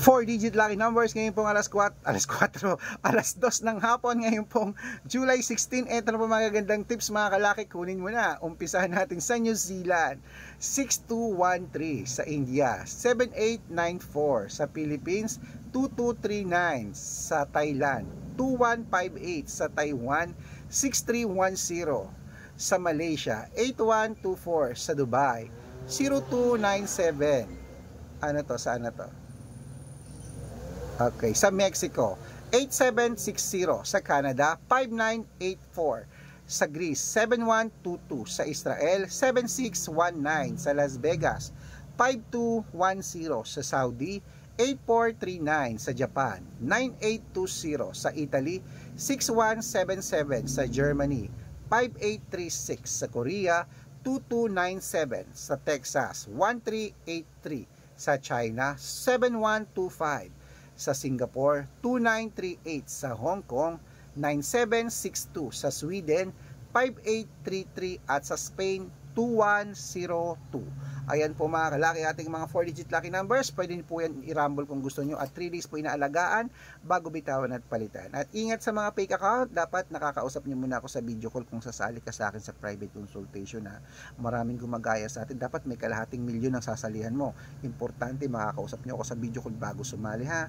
4-digit lucky numbers ngayon pong alas 2 ng hapon, ngayon pong July 16. Ito na po mga gagandang tips mga kalaki, kunin mo na. Umpisahan natin sa New Zealand, 6213 sa India, 7894 sa Philippines, 2239 sa Thailand, 2158 sa Taiwan, 6310 sa Malaysia, 8124 sa Dubai, 0297 saan na to? Okay, sa Mexico, 8760 sa Canada, 5984 sa Greece, 7122 sa Israel, 7619 sa Las Vegas, 5210 sa Saudi, 8439 sa Japan, 9820 sa Italy, 6177 sa Germany, 5836 sa Korea, 2297 sa Texas, 1383 sa China, 7125 sa Singapore, 2938 sa Hong Kong, 9762 sa Sweden, 5833 at sa Spain, 2102. Ayan po mga kalaki ating mga 4-digit lucky numbers. Pwede po yan i-rumble kung gusto nyo, at 3 days po inaalagaan bago bitawan at palitan. At ingat sa mga fake account, dapat nakakausap nyo muna ako sa video call kung sasali ka sa akin sa private consultation. Maraming gumagaya sa atin, dapat may kalahating milyon ang sasalihan mo. Importante makakausap nyo ako sa video call bago sumali ha.